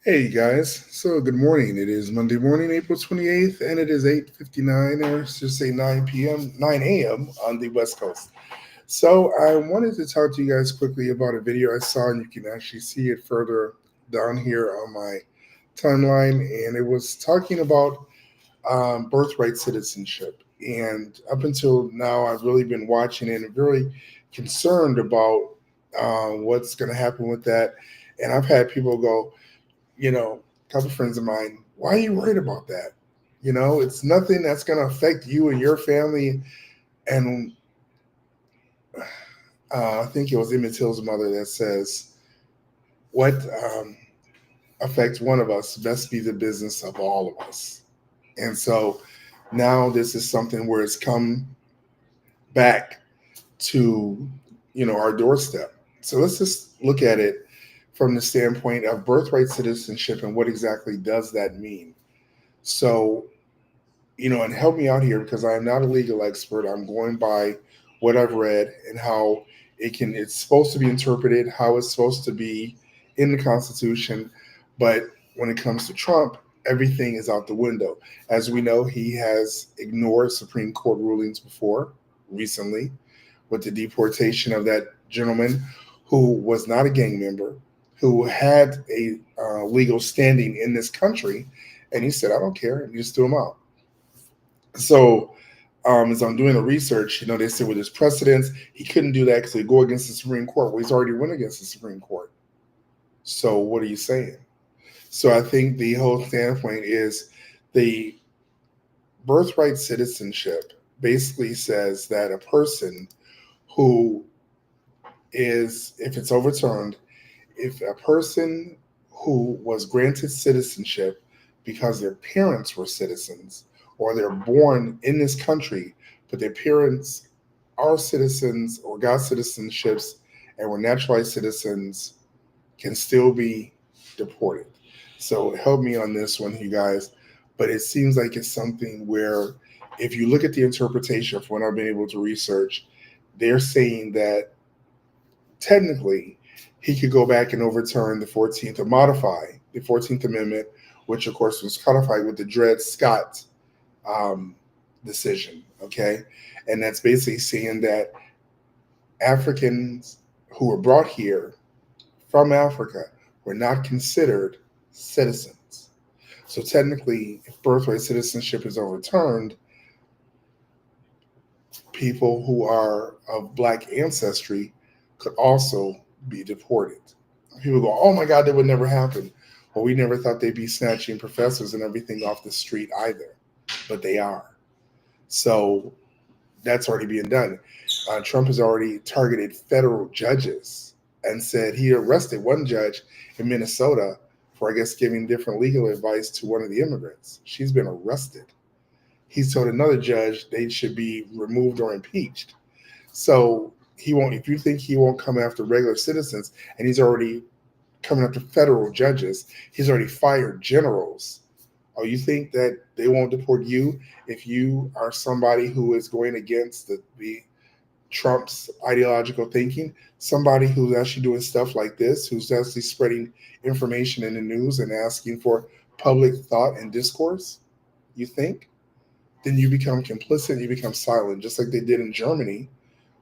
Hey guys, so good morning. It is Monday morning, April 28th, and it is 8:59, or just say 9 p.m., 9 a.m. on the West Coast. So I wanted to talk to you guys quickly about a video I saw, and you can actually see it further down here on my timeline. And it was talking about birthright citizenship. And up until now, I've really been watching it and very concerned about what's going to happen with that. And I've had people go, a couple friends of mine, why are you worried about that? It's nothing that's going to affect you and your family. And I think it was Emmett Till's mother that says, what affects one of us best be the business of all of us. And so now this is something where it's come back to, our doorstep. So let's just look at it from the standpoint of birthright citizenship and what exactly does that mean. So and help me out here because I am not a legal expert. I'm going by what I've read and how it's supposed to be interpreted, how it's supposed to be in the Constitution. But when it comes to Trump, everything is out the window. As we know, he has ignored Supreme Court rulings before, recently, with the deportation of that gentleman who was not a gang member, who had a legal standing in this country. And he said, I don't care. And he just threw him out. So, as I'm doing the research, they said with his precedents, he couldn't do that because he'd go against the Supreme Court. Well, he's already went against the Supreme Court. So, what are you saying? So, I think the whole standpoint is the birthright citizenship basically says that a person who if it's overturned, if a person who was granted citizenship because their parents were citizens or they're born in this country, but their parents are citizens or got citizenships and were naturalized citizens, can still be deported. So help me on this one, you guys. But it seems like it's something where, if you look at the interpretation from what I've been able to research, they're saying that technically he could go back and overturn the 14th or modify the 14th Amendment, which of course was codified with the Dred Scott um, decision. Okay. And that's basically saying that Africans who were brought here from Africa were not considered citizens. So technically, if birthright citizenship is overturned, people who are of black ancestry could also be deported. People go, oh my God, that would never happen. Well, we never thought they'd be snatching professors and everything off the street either, but they are. So that's already being done. Trump has already targeted federal judges and said he arrested one judge in Minnesota for, I guess, giving different legal advice to one of the immigrants. She's been arrested. He's told another judge they should be removed or impeached. So he won't. If you think he won't come after regular citizens, and he's already coming after federal judges, he's already fired generals. Oh, you think that they won't deport you if you are somebody who is going against the Trump's ideological thinking? Somebody who's actually doing stuff like this, who's actually spreading information in the news and asking for public thought and discourse? You think? Then you become complicit, you become silent, just like they did in Germany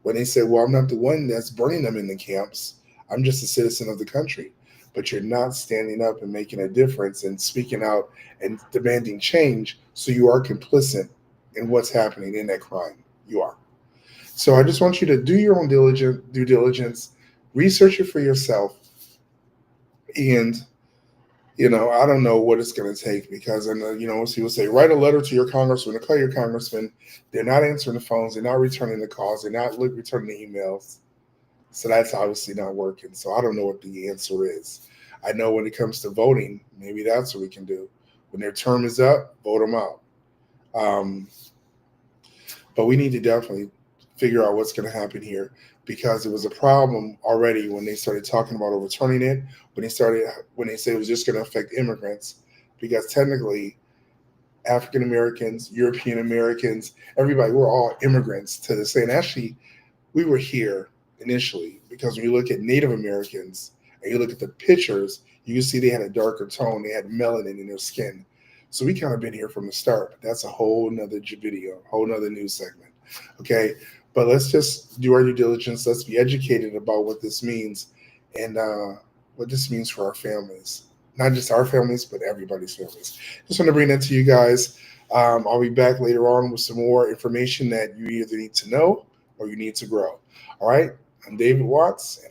when they said, well, I'm not the one that's burning them in the camps. I'm just a citizen of the country. But you're not standing up and making a difference and speaking out and demanding change. So you are complicit in what's happening in that crime. You are. So I just want you to do your own due diligence, research it for yourself, and I don't know what it's going to take because I know, most people say, write a letter to your congressman or call your congressman. They're not answering the phones. They're not returning the calls. They're not returning the emails. So that's obviously not working. So I don't know what the answer is. I know when it comes to voting, maybe that's what we can do. When their term is up, vote them out. Um, but we need to definitely figure out what's going to happen here because it was a problem already when they started talking about overturning it. When they said it was just going to affect immigrants, because technically African Americans, European Americans, everybody, we're all immigrants to the state. And actually, we were here initially because when you look at Native Americans, and you look at the pictures, you can see they had a darker tone. They had melanin in their skin. So we kind of been here from the start, but that's a whole nother video, whole nother news segment. Okay. But let's just do our due diligence. Let's be educated about what this means and what this means for our families. Not just our families, but everybody's families. Just want to bring that to you guys. I'll be back later on with some more information that you either need to know or you need to grow. All right. I'm David Watts, and